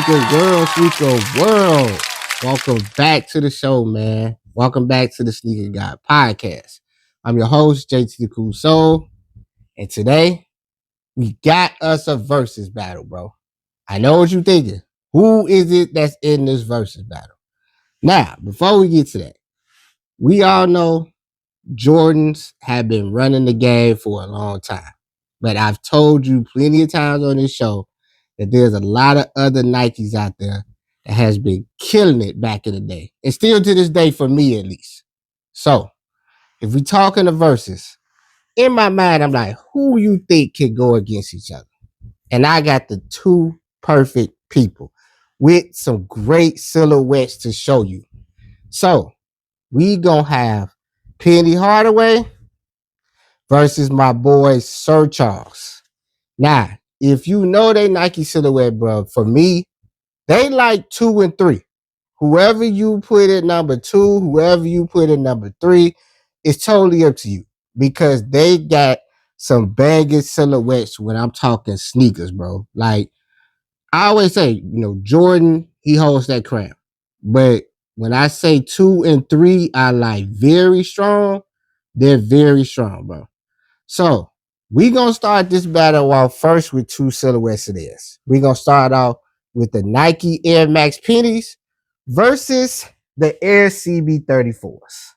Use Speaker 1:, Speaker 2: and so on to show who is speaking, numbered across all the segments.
Speaker 1: Sneaker world. Welcome back to the show, man. Welcome back to the Sneaker Guy podcast. I'm your host, JT the Cool Soul, and today we got us a versus battle, bro. I know what you're thinking. Who is it that's in this versus battle? Now, before we get to that, we all know Jordans have been running the game for a long time. But I've told you plenty of times on this show that there's a lot of other Nikes out there that has been killing it back in the day. And still to this day, for me at least. So, if we talking the verses, in my mind, I'm like, who you think can go against each other? And I got the two perfect people with some great silhouettes to show you. So, we gonna have Penny Hardaway versus my boy Sir Charles. Now, if you know they Nike silhouette, bro, for me, they like 2 and 3. Whoever you put at number 2, whoever you put at number 3, it's totally up to you because they got some banging silhouettes when I'm talking sneakers, bro. Like I always say, Jordan, he holds that crown. But when I say 2 and 3 are like very strong, they're very strong, bro. So we gonna start this battle off first with two silhouettes of this. We gonna start off with the Nike Air Max Pennies versus the Air CB34s.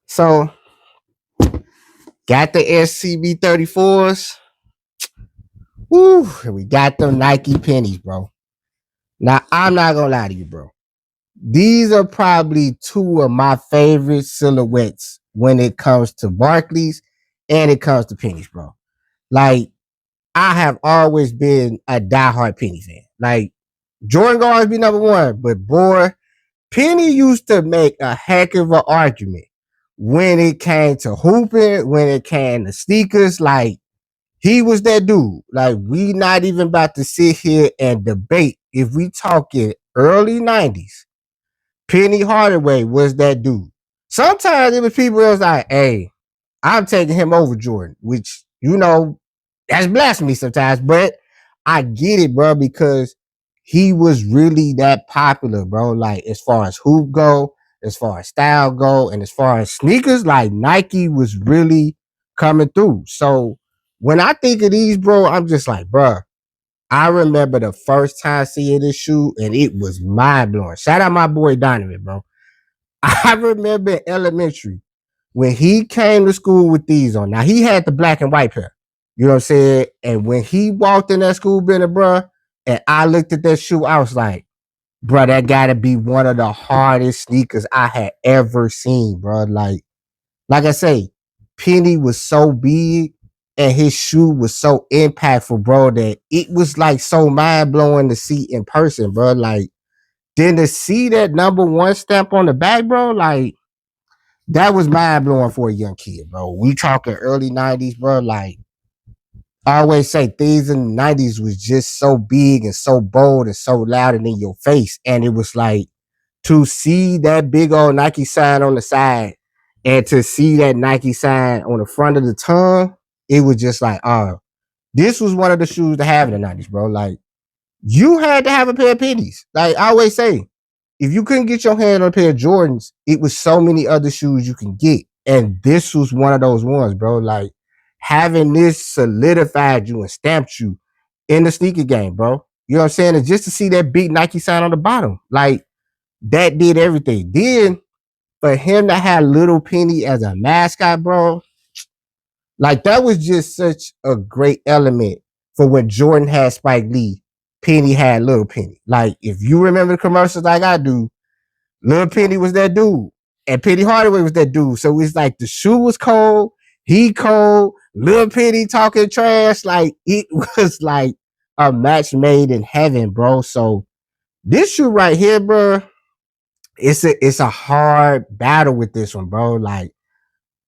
Speaker 1: So got the Air CB34s. Woo, and we got them Nike pennies, bro. Now I'm not gonna lie to you, bro. These are probably two of my favorite silhouettes when it comes to Barkleys and it comes to pennies, bro. Like I have always been a diehard Penny fan. Like Jordan gonna always be number one, but boy, Penny used to make a heck of an argument when it came to hooping, when it came to sneakers. Like he was that dude. Like we not even about to sit here and debate. If we talking early 90s, Penny Hardaway was that dude. Sometimes it was people that was like, hey, I'm taking him over Jordan, which, that's blasphemy sometimes, but I get it, bro, because he was really that popular, bro. Like as far as hoop go, as far as style go, and as far as sneakers, like Nike was really coming through. So when I think of these, bro, I'm just like, bro, I remember the first time seeing this shoe, and it was mind blowing. Shout out my boy Donovan, bro. I remember in elementary when he came to school with these on. Now he had the black and white pair. You know what I'm saying? And when he walked in that school building, bro, and I looked at that shoe, I was like, bro, that gotta be one of the hardest sneakers I had ever seen, bro. Like I say, Penny was so big and his shoe was so impactful, bro, that it was like so mind blowing to see in person, bro. Like, then to see that number one stamp on the back, bro, like that was mind blowing for a young kid, bro. We talking early 90s, bro. Like, I always say things in the 90s was just so big and so bold and so loud and in your face. And it was like to see that big old Nike sign on the side and to see that Nike sign on the front of the tongue, it was just like, oh, this was one of the shoes to have in the 90s, bro. Like, you had to have a pair of pennies. Like I always say, if you couldn't get your hand on a pair of Jordans, it was so many other shoes you can get. And this was one of those ones, bro. Like having this solidified you and stamped you in the sneaker game, bro. You know what I'm saying? And just to see that big Nike sign on the bottom, like that did everything. Then for him to have Little Penny as a mascot, bro, like that was just such a great element for when Jordan had Spike Lee. Penny had Little Penny. Like if you remember the commercials like I do, Little Penny was that dude. And Penny Hardaway was that dude. So it's like the shoe was cold, he cold, Little Penny talking trash. Like it was like a match made in heaven, bro. So this shoe right here, bro, it's a hard battle with this one, bro. Like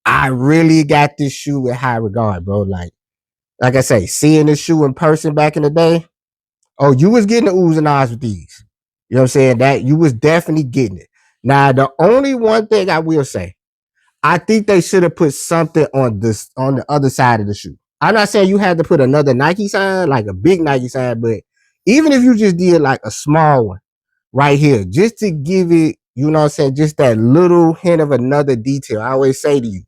Speaker 1: I really got this shoe with high regard, bro. Like I say, seeing this shoe in person back in the day, oh, you was getting the oohs and ahs with these. You know what I'm saying? That you was definitely getting it. Now, the only one thing I will say, I think they should have put something on the other side of the shoe. I'm not saying you had to put another Nike sign, like a big Nike sign, but Even if you just did like a small one right here, just to give it, you know what I'm saying, just that little hint of another detail. I always say to you,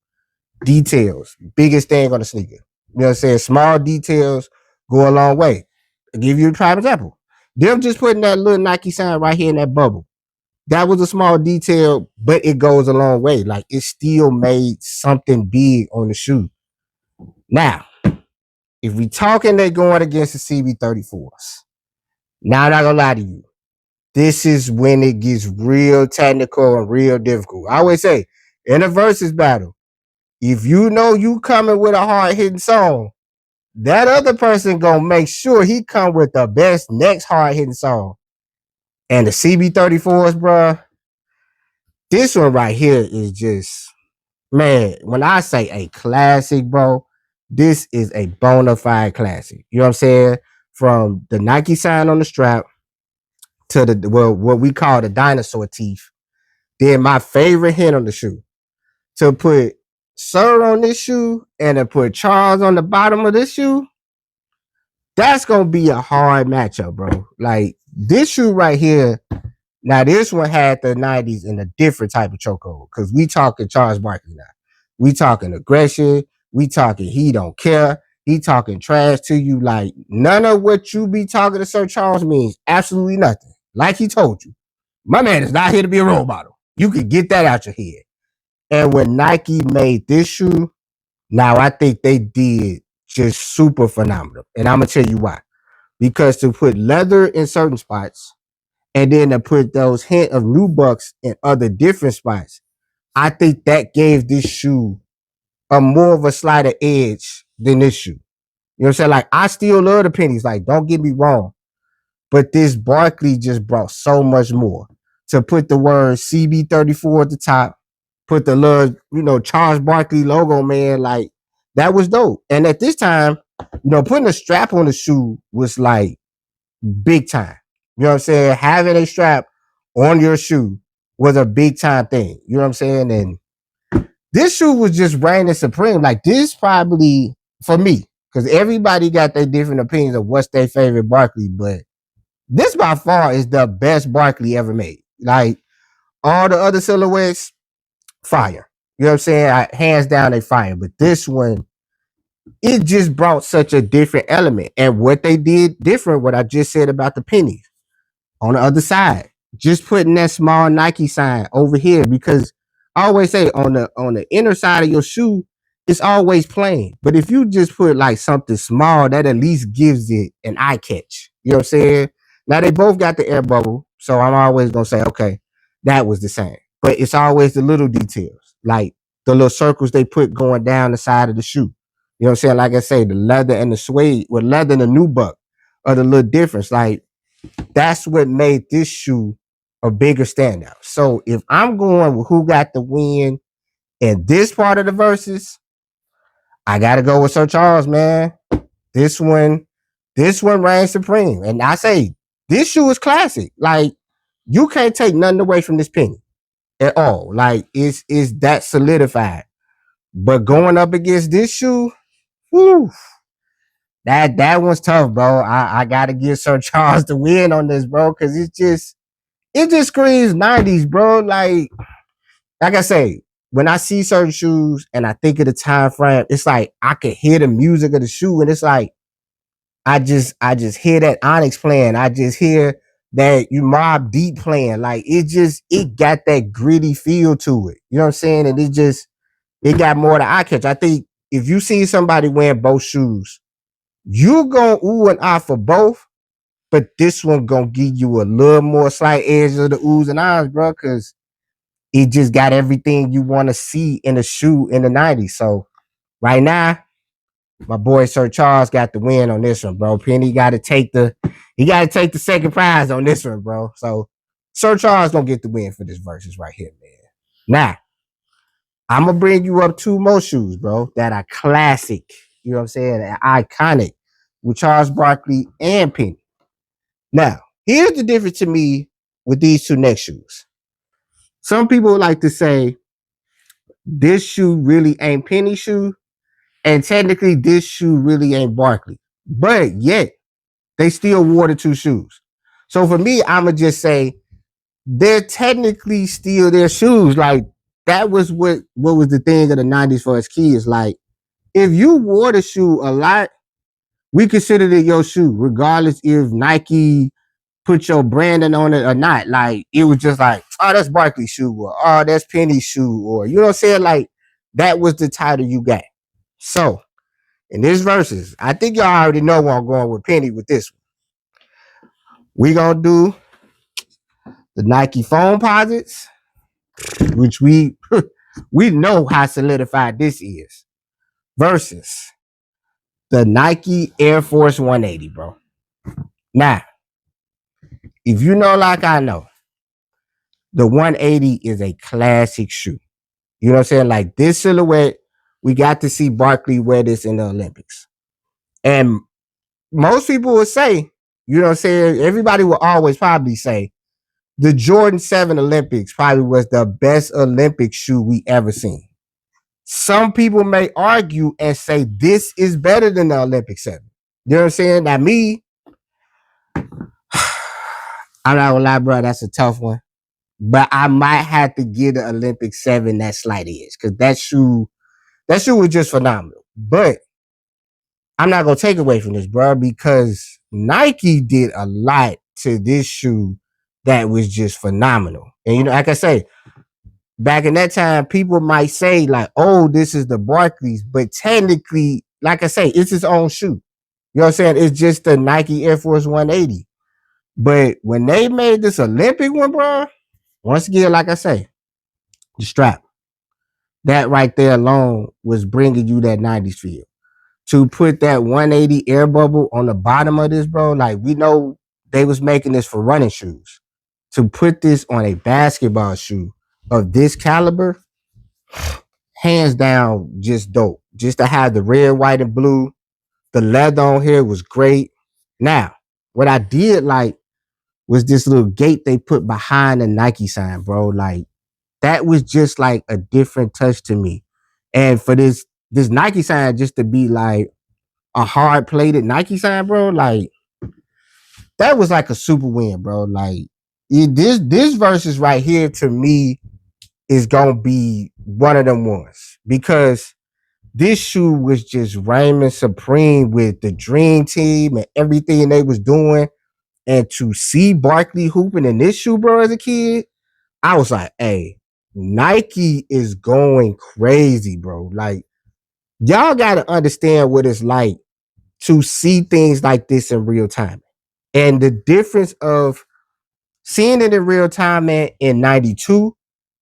Speaker 1: details, biggest thing on the sneaker. You know what I'm saying? Small details go a long way. I'll give you a prime example. Them just putting that little Nike sign right here in that bubble. That was a small detail, but it goes a long way. Like it still made something big on the shoe. Now, if we talking they going against the CB34s, now I'm not gonna lie to you. This is when it gets real technical and real difficult. I always say in a versus battle, if you know you coming with a hard hitting song, that other person gonna make sure he come with the best next hard hitting song. And the CB34s, bro, this one right here is just, man, when I say a classic, bro, this is a bona fide classic. You know what I'm saying? From the Nike sign on the strap to the, well, what we call the dinosaur teeth. Then my favorite hint on the shoe, to put Sir on this shoe and to put Charles on the bottom of this shoe, that's gonna be a hard matchup, bro. Like this shoe right here. Now this one had the 90s in a different type of chokehold because we talking Charles Barkley now. We talking aggression. We talking he don't care. He talking trash to you. Like none of what you be talking to Sir Charles means absolutely nothing. Like he told you, my man is not here to be a role model. You can get that out your head. And when Nike made this shoe, now I think they did just super phenomenal. And I'm gonna tell you why. Because to put leather in certain spots and then to put those hint of nubucks in other different spots, I think that gave this shoe a more of a slighter edge than this shoe. You know what I'm saying? Like I still love the pennies. Like don't get me wrong, but this Barkley just brought so much more. To put the word CB34 at the top, put the little, Charles Barkley logo, man, like that was dope. And at this time, putting a strap on the shoe was like big time. You know what I'm saying? Having a strap on your shoe was a big time thing. You know what I'm saying? And this shoe was just reigning supreme. Like this probably for me, because everybody got their different opinions of what's their favorite Barkley, but this by far is the best Barkley ever made. Like all the other silhouettes, fire. You know what I'm saying? Hands down, they fire. But this one, it just brought such a different element. And what they did different, what I just said about the pennies on the other side, just putting that small Nike sign over here, because I always say on the inner side of your shoe, it's always plain. But if you just put like something small, that at least gives it an eye catch. You know what I'm saying? Now they both got the air bubble, so I'm always gonna say, okay, that was the same. But it's always the little details, like the little circles they put going down the side of the shoe. You know what I'm saying? Like I say, the leather and the suede, with leather and the nubuck are the little difference. Like that's what made this shoe a bigger standout. So if I'm going with who got the win in this part of the verses, I gotta go with Sir Charles, man. This one, this one reigns supreme. And I say this shoe is classic. Like you can't take nothing away from this penny at all. Like it's that solidified. But going up against this shoe, whew, that one's tough, bro. I gotta give Sir Charles the win on this, bro, because it just screams 90s, bro. Like I say, when I see certain shoes and I think of the time frame, it's like I can hear the music of the shoe, and it's like I just hear that Onyx playing. I just hear that you Mob Deep playing. Like it got that gritty feel to it. You know what I'm saying? And it got more to eye catch. I think if you see somebody wearing both shoes, you gonna ooh and ah for both, but this one gonna give you a little more slight edge of the oohs and ahs, bro, because it just got everything you want to see in a shoe in the 90s. So right now, my boy Sir Charles got the win on this one, bro. Penny got to take the second prize on this one, bro. So Sir Charles gonna get the win for this versus right here, man. Now, I'm gonna bring you up two more shoes, bro, that are classic. You know what I'm saying? Iconic with Charles Barkley and Penny. Now, here's the difference to me with these two next shoes. Some people like to say this shoe really ain't Penny shoe, and technically this shoe really ain't Barkley. But yet, They still wore the two shoes. So for me, I'ma just say they're technically still their shoes. Like that was what was the thing of the 90s for us kids. Like if you wore the shoe a lot, we considered it your shoe, regardless if Nike put your branding on it or not. Like it was just like, oh, that's Barkley shoe, or oh, that's Penny shoe, or you know what I'm saying? Like that was the title you got. So in this verses, I think y'all already know where I'm going with Penny with this one. We gonna do the Nike foam posits, which we we know how solidified this is, versus the Nike Air Force 180, bro. Now, if you know like I know, the 180 is a classic shoe. You know what I'm saying? Like this silhouette, we got to see Barkley wear this in the Olympics. And most people would say, you know what I'm saying? Everybody will always probably say the Jordan 7 Olympics probably was the best Olympic shoe we ever seen. Some people may argue and say this is better than the Olympic 7. You know what I'm saying? Now, me, I'm not gonna lie, bro, that's a tough one. But I might have to give the Olympic 7 that slight edge because that shoe was just phenomenal. But I'm not gonna take away from this, bro, because Nike did a lot to this shoe that was just phenomenal. And you know, like I say, back in that time, people might say, like, oh, this is the Barkleys, but technically, like I say, it's its own shoe. You know what I'm saying? It's just the Nike Air Force 180. But when they made this Olympic one, bro, once again, like I say, the strap, that right there alone was bringing you that 90s feel. To put that 180 air bubble on the bottom of this, bro, like we know they was making this for running shoes. To put this on a basketball shoe of this caliber, hands down, just dope. Just to have the red, white, and blue, the leather on here was great. Now, what I did like was this little gate they put behind the Nike sign, bro. Like that was just like a different touch to me. And for this Nike sign just to be like a hard plated Nike sign, bro, like that was like a super win, bro. Like this versus right here to me is gonna be one of them ones because this shoe was just reigning supreme with the dream team and everything they was doing. And to see Barkley hooping in this shoe, bro, as a kid, I was like, hey, Nike is going crazy, bro. Like, y'all gotta understand what it's like to see things like this in real time. And the difference of seeing it in real time in 92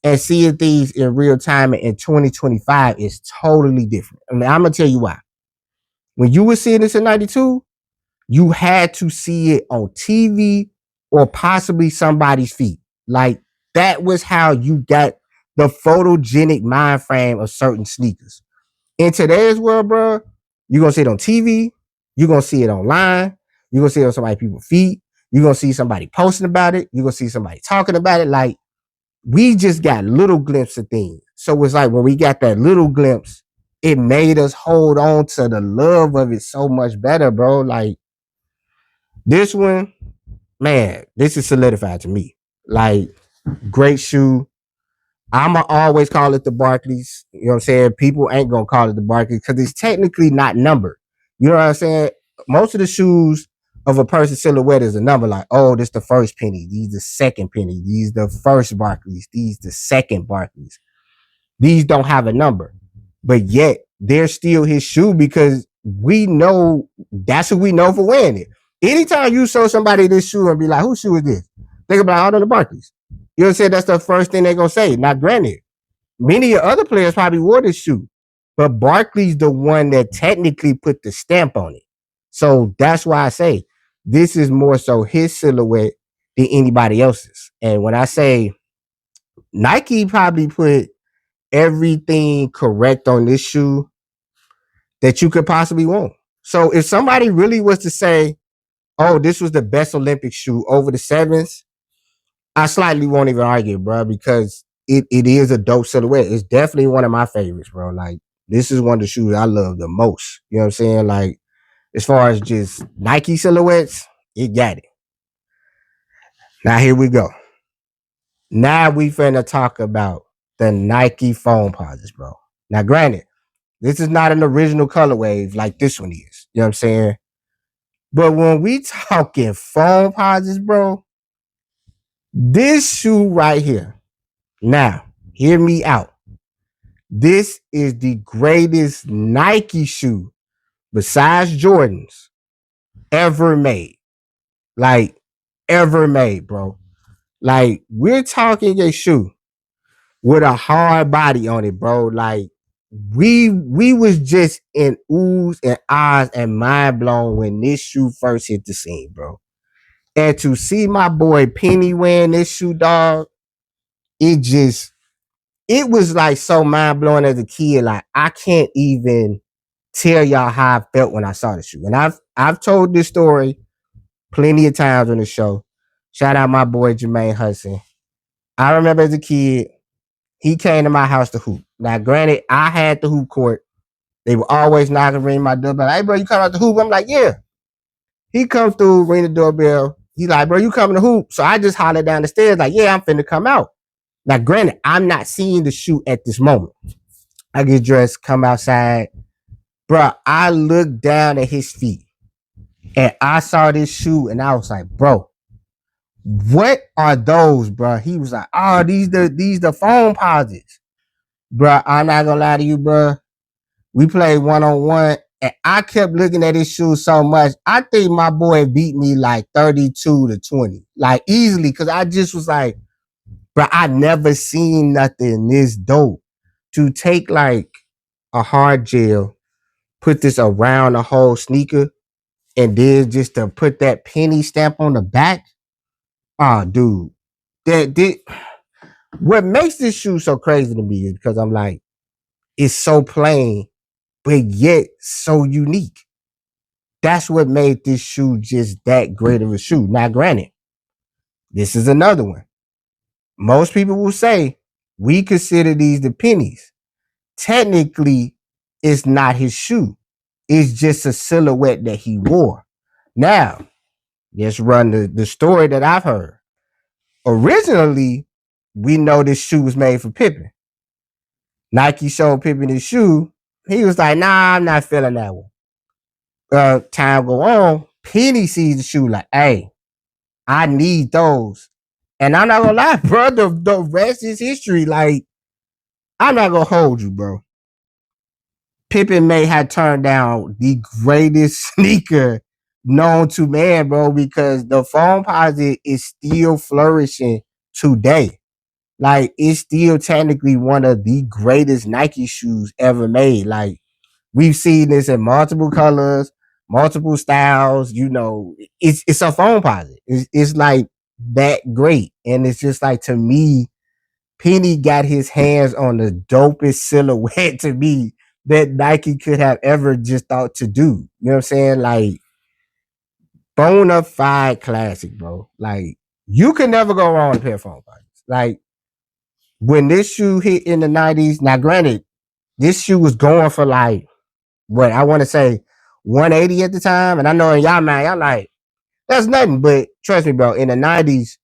Speaker 1: and seeing things in real time in 2025 is totally different. I mean, I'm gonna tell you why. When you were seeing this in 92, you had to see it on TV or possibly somebody's feet. Like that was how you got the photogenic mind frame of certain sneakers. In today's world, bro, you're gonna see it on TV, you're gonna see it online, you're gonna see it on somebody's people's feet, you're gonna see somebody posting about it, you're gonna see somebody talking about it. Like we just got little glimpses of things. So it's like when we got that little glimpse, it made us hold on to the love of it so much better, bro. Like this one, man, this is solidified to me. Like, great shoe. I'ma always call it the Barkleys. You know what I'm saying? People ain't gonna call it the Barkleys because it's technically not numbered. You know what I'm saying? Most of the shoes of a person's silhouette is a number like, oh, this the first penny, these the second penny, these the first Barkleys, these the second Barkleys. These don't have a number, but yet they're still his shoe because we know that's who we know for wearing it. Anytime you show somebody this shoe and be like, whose shoe is this? Think about all the Barkleys. You know what I'm saying? That's the first thing they're gonna say. Now, granted, many other players probably wore this shoe, but Barkley's the one that technically put the stamp on it. So that's why I say this is more so his silhouette than anybody else's. And when I say Nike probably put everything correct on this shoe that you could possibly want. So if somebody really was to say, oh, this was the best Olympic shoe over the sevens, I slightly won't even argue, bro, because it is a dope silhouette. It's definitely one of my favorites, bro. Like, this is one of the shoes I love the most. You know what I'm saying? Like, as far as just Nike silhouettes, it got it. Now here we go. Now we finna talk about the Nike foam posits, bro. Now, granted, this is not an original colorway like this one is. You know what I'm saying? But when we talking foam posits, bro, this shoe right here. Now, hear me out. This is the greatest Nike shoe besides Jordan's ever made. Like, ever made, bro. Like, we're talking a shoe with a hard body on it, bro. Like, we was just in oohs and ahs and mind blown when this shoe first hit the scene, bro. And to see my boy Penny wearing this shoe, dog, it was like so mind blowing as a kid. Like, I can't even tell y'all how I felt when I saw the shoe. And I've told this story plenty of times on the show. Shout out my boy Jermaine Hudson. I remember as a kid, he came to my house to hoop. Now, granted, I had the hoop court. They were always knocking, ring my doorbell. Hey, bro, you come out to hoop? I'm like, yeah. He comes through, ring the doorbell. He's like, bro, you coming to hoop? So I just hollered down the stairs, like, yeah, I'm finna come out. Now, granted, I'm not seeing the shoe at this moment. I get dressed, come outside. Bro, I looked down at his feet and I saw this shoe and I was like, bro, what are those, bro? He was like, oh, these the foam posits. Bro, I'm not gonna lie to you, bro. We played one-on-one and I kept looking at his shoes so much. I think my boy beat me like 32-20, like easily, because I just was like, bro, I never seen nothing this dope. To take like a hard gel, put this around the whole sneaker, and then just to put that penny stamp on the back. Oh, dude. What makes this shoe so crazy to me is because I'm like, it's so plain, but yet so unique. That's what made this shoe just that great of a shoe. Now, granted, this is another one. Most people will say we consider these the pennies. Technically, it's not his shoe. It's just a silhouette that he wore. Now, let's run the story that I've heard. Originally, we know this shoe was made for Pippen. Nike showed Pippen his shoe. He was like, nah, I'm not feeling that one. Time go on, Penny sees the shoe like, hey, I need those. And I'm not gonna lie, bro, the rest is history. Like, I'm not gonna hold you, bro. Pippen may have turned down the greatest sneaker known to man, bro, because the foam posit is still flourishing today. Like, it's still technically one of the greatest Nike shoes ever made. Like, we've seen this in multiple colors, multiple styles. You know, it's a foam posit. It's like that great. And it's just like, to me, Penny got his hands on the dopest silhouette to me that Nike could have ever just thought to do. You know what I'm saying? Like, bona fide classic, bro. Like, you can never go wrong with a pair of foam posits. Like, when this shoe hit in the 90s, now granted, this shoe was going for like, what I want to say, 180 at the time. And I know in y'all mind, y'all like, that's nothing. But trust me, bro, in the 90s,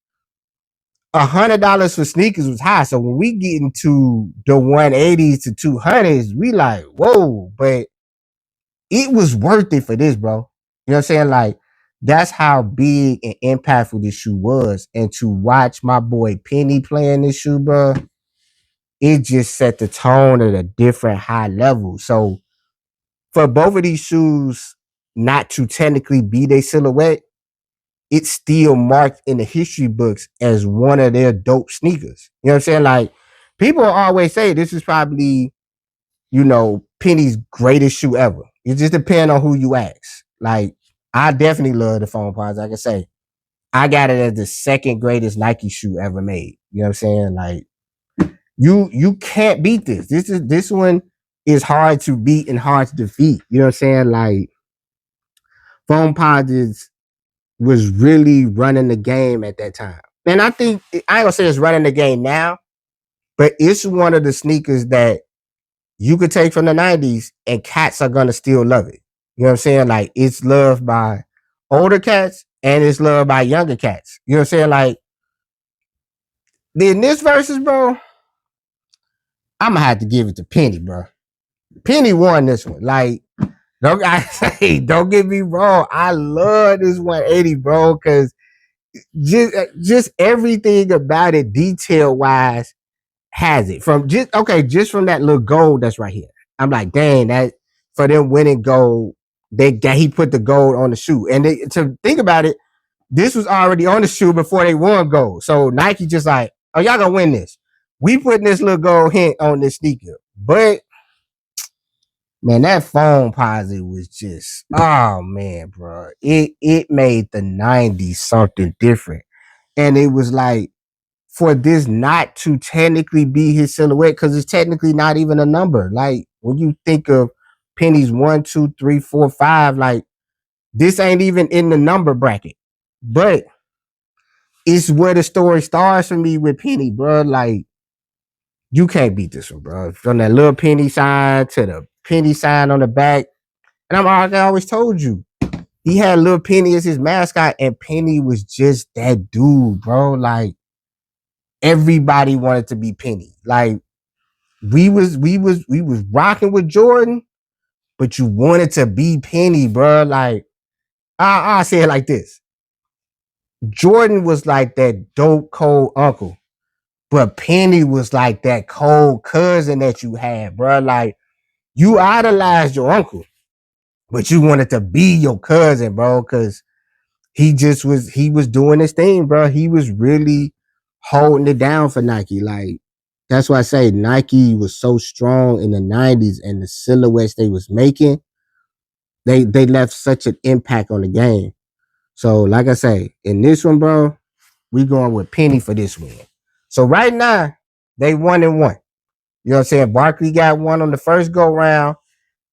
Speaker 1: $100 for sneakers was high. So when we get into the 180s to 200s, we like, whoa, but it was worth it for this, bro. You know what I'm saying? Like, that's how big and impactful this shoe was. And to watch my boy Penny playing this shoe, bro, it just set the tone at a different high level. So for both of these shoes not to technically be their silhouette, it's still marked in the history books as one of their dope sneakers. You know what I'm saying? Like, people always say this is probably, Penny's greatest shoe ever. It just depends on who you ask. Like, I definitely love the foam pods. Like I say, I got it as the second greatest Nike shoe ever made. You know what I'm saying? Like, you can't beat this. This one is hard to beat and hard to defeat. You know what I'm saying? Like, foam pods was really running the game at that time. And I think, I ain't gonna say it's running the game now, but it's one of the sneakers that you could take from the 90s and cats are gonna still love it. You know what I'm saying? Like it's loved by older cats and it's loved by younger cats. You know what I'm saying? Like in this versus, bro, I'm gonna have to give it to Penny, bro. Penny won this one. Like, don't I say, don't get me wrong. I love this 180, bro, because just everything about it, detail wise, has it. From just from that little gold that's right here. I'm like, dang, that for them winning gold, he put the gold on the shoe. And to think about it, this was already on the shoe before they won gold. So Nike just like, oh, y'all gonna win this. We putting this little gold hint on this sneaker. But man, that foam posit was just, oh man, bro. It made the 90s something different. And it was like, for this not to technically be his silhouette, because it's technically not even a number. Like when you think of Penny's 1, 2, 3, 4, 5, like this ain't even in the number bracket. But it's where the story starts for me with Penny, bro. Like you can't beat this one, bro. From that little penny sign to the penny sign on the back. And I always told you, he had little Penny as his mascot, and Penny was just that dude, bro. Like everybody wanted to be Penny. Like we was rocking with Jordan, but you wanted to be Penny, bro. Like I say it like this: Jordan was like that dope cold uncle, but Penny was like that cold cousin that you had, bro. Like you idolized your uncle, but you wanted to be your cousin, bro, because he was doing his thing, bro. He was really holding it down for Nike. Like that's why I say Nike was so strong in the 90s, and the silhouettes they was making, they left such an impact on the game. So like I say, in this one, bro, we going with Penny for this win. So right now, they 1-1. You know what I'm saying? Barkley got one on the first go round.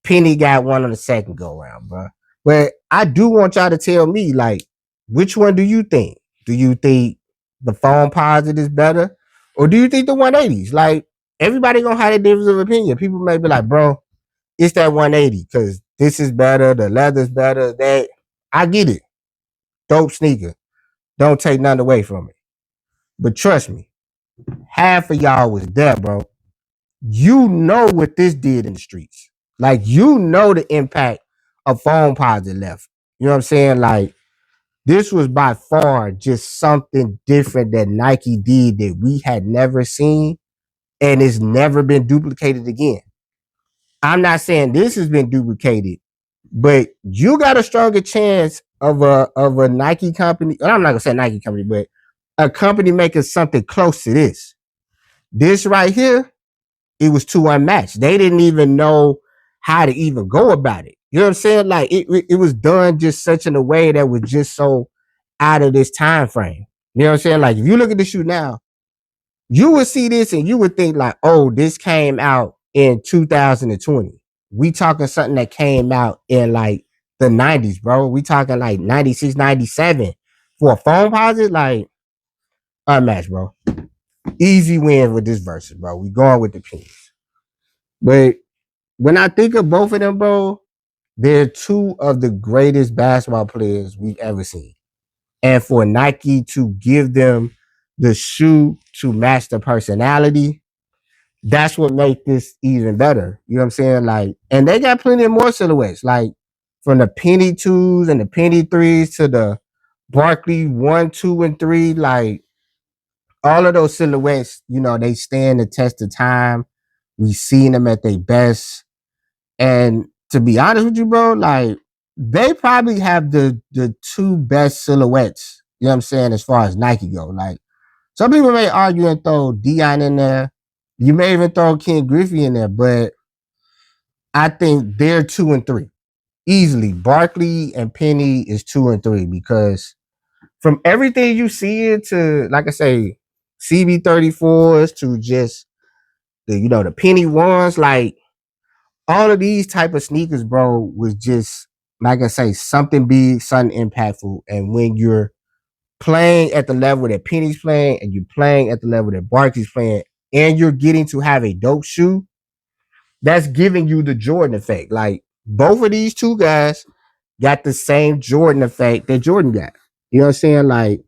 Speaker 1: Penny got one on the second go round, bro. But I do want y'all to tell me, like, which one do you think? Do you think the phone posit is better? Or do you think the 180s? Like, everybody gonna have a difference of opinion. People may be like, bro, it's that 180 because this is better, the leather's better, that I get it. Dope sneaker. Don't take nothing away from it. But trust me, half of y'all was there, bro. You know what this did in the streets. Like, you know the impact of phone posit left. You know what I'm saying? Like, this was by far just something different that Nike did that we had never seen, and it's never been duplicated again. I'm not saying this has been duplicated, but you got a stronger chance of a Nike company. I'm not gonna say Nike company, but a company making something close to this. This right here, it was too unmatched. They didn't even know how to even go about it. You know what I'm saying? Like it was done just such in a way that was just so out of this time frame. You know what I'm saying? Like if you look at the shoe now, you would see this and you would think like, oh, this came out in 2020. We talking something that came out in like the 90s, bro. We talking like 96, 97 for a phone posit, like unmatched, bro. Easy win with this versus, bro. We going with the Kings. But when I think of both of them, bro, they're two of the greatest basketball players we've ever seen. And for Nike to give them the shoe to match the personality, that's what makes this even better. You know what I'm saying? Like, and they got plenty of more silhouettes, like from the penny twos and the penny threes to the Barkley 1, 2, and 3. Like all of those silhouettes, they stand the test of time. We've seen them at their best. And to be honest with you, bro, like they probably have the two best silhouettes, you know what I'm saying, as far as Nike go. Like some people may argue and throw Dion in there. You may even throw Ken Griffey in there, but I think they're 2 and 3. Easily. Barkley and Penny is 2 and 3 because from everything you see it to, like I say, CB34s to just the Penny ones, like all of these type of sneakers, bro, was just, like I say, something big, something impactful. And when you're playing at the level that Penny's playing and you're playing at the level that Barkley's playing and you're getting to have a dope shoe, that's giving you the Jordan effect. Like both of these two guys got the same Jordan effect that Jordan got. You know what I'm saying? Like,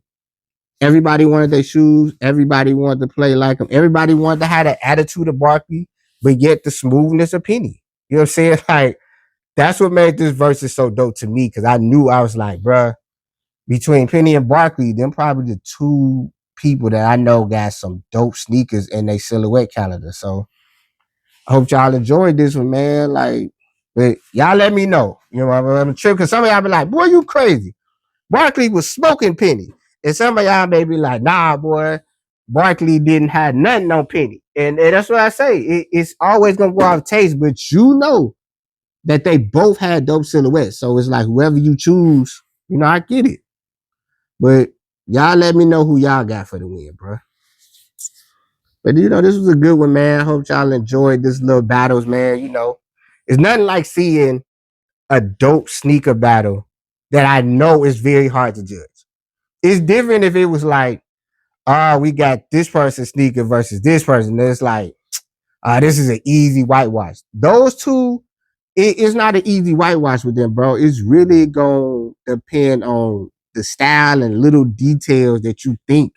Speaker 1: everybody wanted their shoes. Everybody wanted to play like him. Everybody wanted to have the attitude of Barkley, but yet the smoothness of Penny. You know what I'm saying? Like, that's what made this versus so dope to me, because I knew, I was like, bruh, between Penny and Barkley, them probably the two people that I know got some dope sneakers in their silhouette calendar. So I hope y'all enjoyed this one, man. Like, but y'all let me know. You know, I'm tripping, because some of y'all be like, boy, you crazy. Barkley was smoking Penny. And some of y'all may be like, nah, boy, Barkley didn't have nothing on Penny. And that's what I say. It's always going to go off taste, but you know that they both had dope silhouettes. So it's like, whoever you choose, you know, I get it. But y'all let me know who y'all got for the win, bro. But, you know, this was a good one, man. I hope y'all enjoyed this little battles, man. You know, it's nothing like seeing a dope sneaker battle that I know is very hard to judge. It's different if it was like, we got this person's sneaker versus this person. It's like, this is an easy whitewash. Those two, it's not an easy whitewash with them, bro. It's really going to depend on the style and little details that you think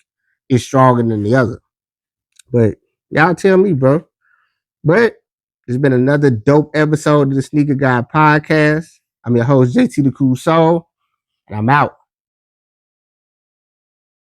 Speaker 1: is stronger than the other. But y'all tell me, bro. But it's been another dope episode of the Sneaker Guy podcast. I'm your host, JT the Cool Soul, and I'm out.